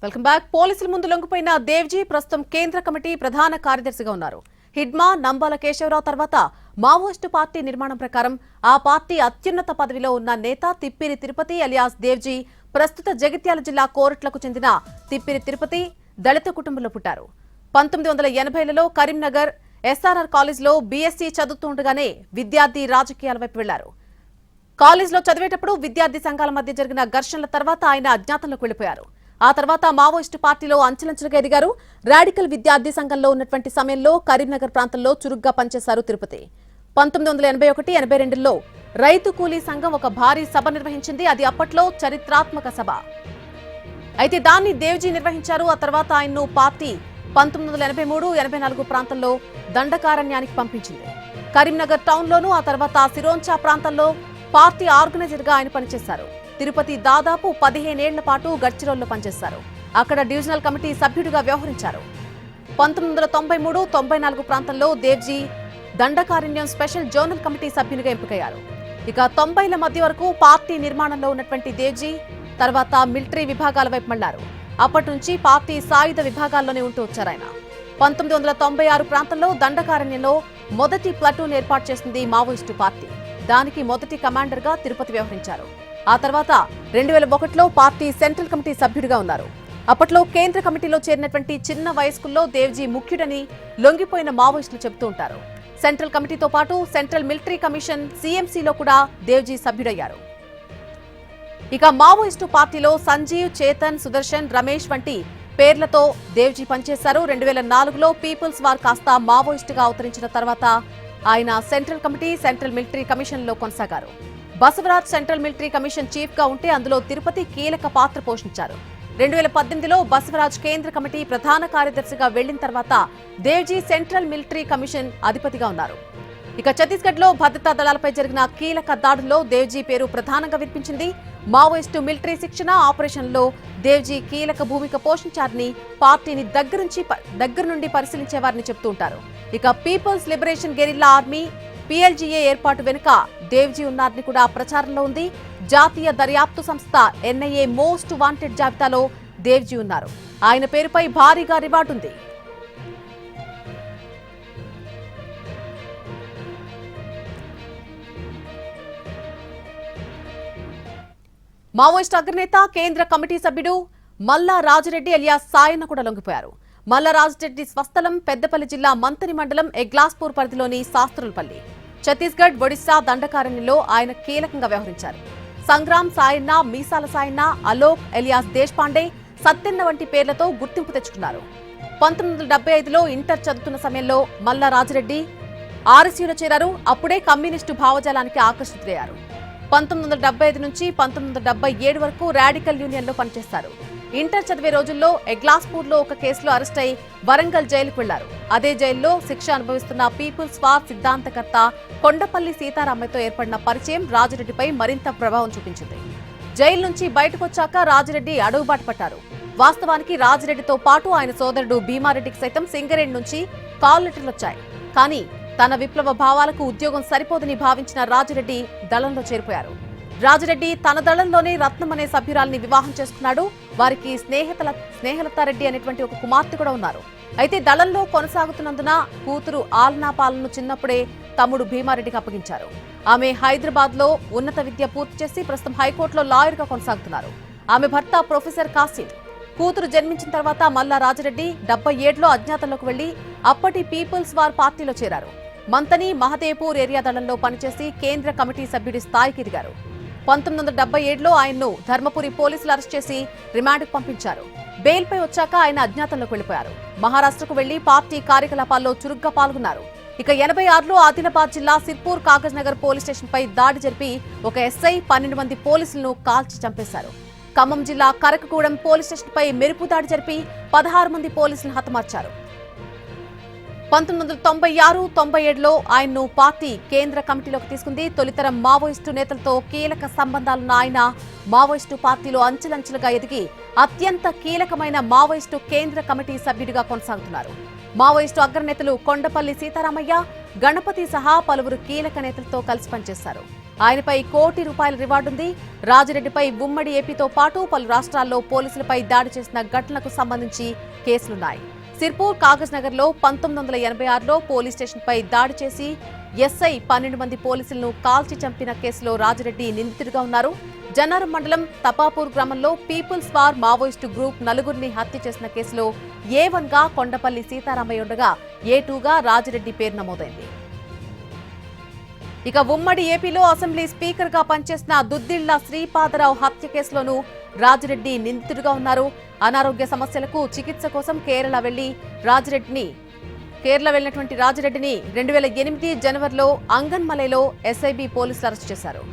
Welcome back. పోలీసుల ముందు లొంగిపోయిన దేవ్జీ ప్రస్తుతం కేంద్ర కమిటీ ప్రధాన కార్యదర్శిగా ఉన్నారు. హిడ్మా నంబాల కేశవరావు తర్వాత మావోయిస్టు పార్టీ నిర్మాణం ప్రకారం ఆ పార్టీ అత్యున్నత పదవిలో ఉన్న నేత తిప్పిరి తిరుపతి అలియాస్ దేవ్జీ ప్రస్తుత జగిత్యాల జిల్లా కోరట్లకు చెందిన తిప్పిరి తిరుపతి దళిత కుటుంబంలో పుట్టారు. 1980లలో కరీంనగర్ ఎస్ఆర్ఆర్ కాలేజ్లో బీఎస్సీ చదువుతుండగానే విద్యార్థి రాజకీయాల వైపు వెళ్లారు. కాలేజ్లో చదివేటప్పుడు విద్యార్థి సంఘాల మధ్య జరిగిన ఘర్షణల తర్వాత ఆయన అజ్ఞాతంలోకి వెళ్లిపోయారు. ఆ తర్వాత మావోయిస్టు పార్టీలో అంచెలంచెలుగా ఎదిగారు. రాడికల్ విద్యార్థి సంఘంలో ఉన్నటువంటి సమయంలో కరీంనగర్ ప్రాంతంలో చురుగ్గా పనిచేశారు తిరుపతి. 1981-82లో రైతు కూలీ సంఘం ఒక భారీ సభ నిర్వహించింది. అది అప్పట్లో చరిత్రాత్మక సభ. అయితే దాన్ని దేవ్జీ నిర్వహించారు. ఆ తర్వాత ఆయన్ను పార్టీ 1983-84 ప్రాంతంలో దండకారణ్యానికి పంపించింది. కరీంనగర్ టౌన్లోనూ ఆ తర్వాత సిరోంచా ప్రాంతంలో పార్టీ ఆర్గనైజర్ గా ఆయన పనిచేశారు. తిరుపతి దాదాపు 15 ఏళ్ల పాటు గడ్చిరోల్లో పనిచేశారు. అక్కడ డివిజనల్ కమిటీ సభ్యుడిగా వ్యవహరించారు. 1993-94 ప్రాంతంలో Devji Dandakaranya special zonal committee సభ్యునిగా ఎంపికయ్యారు. ఇక 90ల మధ్య వరకు పార్టీ నిర్మాణంలో ఉన్నటువంటి దేవ్జీ తర్వాత మిలిటరీ విభాగాల వైపు మళ్లారు. అప్పటి నుంచి పార్టీ సాయుధ విభాగాల్లోనే ఉంటూ వచ్చారు ఆయన. 1996 ప్రాంతంలో దండకారణ్యంలో మొదటి ప్లాటూన్ ఏర్పాటు చేసింది మావోయిస్టు పార్టీ. దానికి మొదటి కమాండర్ గా తిరుపతి వ్యవహరించారు. ఆ తర్వాత 2001లో పార్టీ సెంట్రల్ కమిటీ సభ్యుడిగా ఉన్నారు. అప్పట్లో కేంద్ర కమిటీలో చేరినటువంటి చిన్న వయస్కుల్లో దేవ్జీ ముఖ్యుడని లొంగిపోయిన మావోయిస్టులు చెబుతూ ఉంటారు. సెంట్రల్ కమిటీతో పాటు సెంట్రల్ మిలిటరీ కమిషన్ CMCలో కూడా దేవ్జీ సభ్యుడయ్యారు. ఇక మావోయిస్టు పార్టీలో సంజీవ్, చేతన్, సుదర్శన్, రమేష్ వంటి పేర్లతో దేవ్జీ పనిచేశారు. 2004లో పీపుల్స్ వార్ కాస్త మావోయిస్టుగా అవతరించిన తర్వాత ఆయన సెంట్రల్ కమిటీ, సెంట్రల్ మిలిటరీ కమిషన్లో కొనసాగారు. Basavaraj central military commission chief గా ఉంటే అందులో తిరుపతి కీలక పాత్ర పోషించారు. 2018లో బసవరాజ్ కేంద్ర కమిటీ ప్రధాన కార్యదర్శిగా వెళ్లిన తర్వాత దేవ్జీ సెంట్రల్ మిలిటరీ కమిషన్ అధిపతిగా ఉన్నారు. ఇక ఛత్తీస్గఢ్ లో భద్రతా దళాలపై జరిగిన కీలక దాడుల్లో దేవ్జీ పేరు ప్రధానంగా వినిపించింది. మావోయిస్టు మిలిటరీ శిక్షణ ఆపరేషన్లో దేవ్జీ కీలక భూమిక పోషించారని పార్టీని దగ్గర నుండి పరిశీలించేవారని చెబుతూ ఉంటారు. ఇక People's Liberation Guerrilla Army PLGA ఏర్పాటు వెనుక దేవ్జీ ఉన్నారని కూడా ప్రచారంలో ఉంది. జాతీయ దర్యాప్తు సంస్థ NIA మోస్ట్ వాంటెడ్ జాబితాలో దేవ్జీ ఉన్నారు. ఆయన పేరుపై భారీగా రివార్డు ఉంది. మావోయిస్టు అగ్రనేత కేంద్ర కమిటీ సభ్యుడు మల్లా రాజిరెడ్డి అలియాస్ సాయన్న కూడా లొంగిపోయారు. మల్లా రాజిరెడ్డి స్వస్థలం పెద్దపల్లి జిల్లా మంతని మండలం ఎగ్లాస్పూర్ పరిధిలోని శాస్త్రులపల్లి. ఛత్తీస్గఢ్, ఒడిశా దండకారణ్యంలో ఆయన కీలకంగా వ్యవహరించారు. సంగ్రామ్ సాయన్న, మీసాల సాయన్న, అలోక్ ఎలియాస్ దేశ్పాండే, సత్తెన్న వంటి పేర్లతో గుర్తింపు తెచ్చుకున్నారు. 1975లో ఇంటర్ చదువుతున్న సమయంలో మల్లా రాజిరెడ్డి RSUలో చేరారు. అప్పుడే కమ్యూనిస్టు భావజాలానికి ఆకర్షితులయ్యారు. 1975 నుంచి 1977 వరకు రాడికల్ యూనియన్లో పనిచేశారు. ఇంటర్ చదివే రోజుల్లో ఎగ్లాస్పూర్లో ఒక కేసులో అరెస్ట్ అయి వరంగల్ జైలుకు వెళ్లారు. అదే జైల్లో శిక్ష అనుభవిస్తున్న పీపుల్స్ వార్ సిద్ధాంతకర్త కొండపల్లి సీతారామయ్యతో ఏర్పడిన పరిచయం రాజిరెడ్డిపై మరింత ప్రభావం చూపించింది. జైలు నుంచి బయటకొచ్చాక రాజిరెడ్డి అడుగుబాటు పట్టారు. వాస్తవానికి రాజిరెడ్డితో పాటు ఆయన సోదరుడు భీమారెడ్డికి సైతం సింగరేణి నుంచి కాల్ లెటర్లు వచ్చాయి. కానీ తన విప్లవ భావాలకు ఉద్యోగం సరిపోదని భావించిన రాజిరెడ్డి దళంలో చేరిపోయారు. రాజిరెడ్డి తన దళంలోనే రత్నం అనే సభ్యురాల్ని వివాహం చేసుకున్నాడు. వారికి స్నేహలతారెడ్డి అనేటువంటి ఒక కుమార్తె కూడా ఉన్నారు. అయితే దళంలో కొనసాగుతున్నందున కూతురు ఆల్నా పాలను చిన్నప్పుడే తమ్ముడు భీమారెడ్డికి అప్పగించారు. ఆమె హైదరాబాద్ లో ఉన్నత విద్య పూర్తి చేసి ప్రస్తుతం హైకోర్టులో లాయర్ గా కొనసాగుతున్నారు. ఆమె భర్త ప్రొఫెసర్ కాసిం. కూతురు జన్మించిన తర్వాత మల్లా రాజిరెడ్డి 77లో అజ్ఞాతంలోకి వెళ్లి అప్పటి పీపుల్స్ వార్ పార్టీలో చేరారు. మంతని, మహదేపూర్ ఏరియా దళంలో పనిచేసి కేంద్ర కమిటీ సభ్యుడి స్థాయికి ఎదిగారు. 1977లో ఆయన్ను ధర్మపురి పోలీసులు అరెస్ట్ చేసి రిమాండ్కు పంపించారు. బెయిల్పై వచ్చాక ఆయన అజ్ఞాతంలోకి వెళ్లిపోయారు. మహారాష్ట్రకు వెళ్లి పార్టీ కార్యకలాపాల్లో చురుగ్గా పాల్గొన్నారు. ఇక 86లో ఆదిలాబాద్ జిల్లా సిర్పూర్ కాగజ్ నగర్ పోలీస్ స్టేషన్పై దాడి జరిపి ఒక SI 12 మంది పోలీసులను కాల్చి చంపేశారు. ఖమ్మం జిల్లా కరకగూడెం పోలీస్ స్టేషన్పై మెరుపు దాడి జరిపి 16 మంది పోలీసులను హతమార్చారు. 1996-97లో ఆయన్ను పార్టీ కేంద్ర కమిటీలోకి తీసుకుంది. తొలితరం మావోయిస్టు నేతలతో కీలక సంబంధాలున్న ఆయన మావోయిస్టు పార్టీలో అంచెలంచెలుగా ఎదిగి అత్యంత కీలకమైన మావోయిస్టు కేంద్ర కమిటీ సభ్యుడిగా కొనసాగుతున్నారు. మావోయిస్టు అగ్రనేతలు కొండపల్లి సీతారామయ్య, గణపతి సహా పలువురు కీలక నేతలతో కలిసి పనిచేశారు. ఆయనపై కోటి రూపాయల రివార్డుంది. రాజిరెడ్డిపై ఉమ్మడి ఏపీతో పాటు పలు రాష్ట్రాల్లో పోలీసులపై దాడి చేసిన ఘటనలకు సంబంధించి కేసులున్నాయి. సిర్పూర్, కాగజ్ నగర్ లో 1986లో పోలీస్ స్టేషన్పై దాడి చేసి ఎస్ఐ 12 మంది పోలీసులను కాల్చి చంపిన కేసులో రాజిరెడ్డి నిందితుడిగా ఉన్నారు. జన్నారం మండలం తపాపూర్ గ్రామంలో పీపుల్స్ వార్ మావోయిస్టు గ్రూప్ నలుగురిని హత్య చేసిన కేసులో A1 గా కొండపల్లి సీతారామయ్య ఉండగా A2 గా రాజిరెడ్డి పేరు నమోదైంది. ఇక ఉమ్మడి ఏపీలో అసెంబ్లీ స్పీకర్ గా పనిచేసిన దుద్దిళ్ల శ్రీపాదరావు హత్య కేసులోనూ రాజిరెడ్డి నిందితుడిగా ఉన్నారు. అనారోగ్య సమస్యలకు చికిత్స కోసం కేరళ వెళ్లినటువంటి రాజిరెడ్డిని 2008 జనవరిలో అంగన్మలైలో ఎస్ఐబి పోలీసులు అరెస్ట్ చేశారు.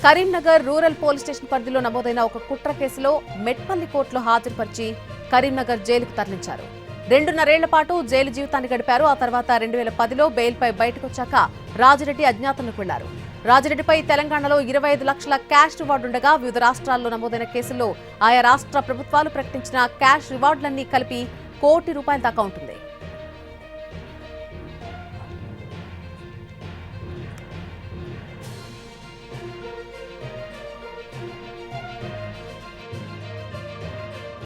కరీంనగర్ రూరల్ పోలీస్ స్టేషన్ పరిధిలో నమోదైన ఒక కుట్ర కేసులో మెట్పల్లి కోర్టులో హాజరుపరిచి కరీంనగర్ జైలుకు తరలించారు. 2.5 ఏళ్ల పాటు జైలు జీవితాన్ని గడిపారు. ఆ తర్వాత 2010లో బెయిల్పై బయటకొచ్చాక రాజిరెడ్డి అజ్ఞాతంలోకి వెళ్లారు. రాజిరెడ్డిపై తెలంగాణలో 25 లక్షల క్యాష్ రివార్డు ఉండగా వివిధ రాష్ట్రాల్లో నమోదైన కేసుల్లో ఆయా రాష్ట్ర ప్రభుత్వాలు ప్రకటించిన క్యాష్ రివార్డులన్నీ కలిపి కోటి రూపాయల దాకా ఉంటుంది.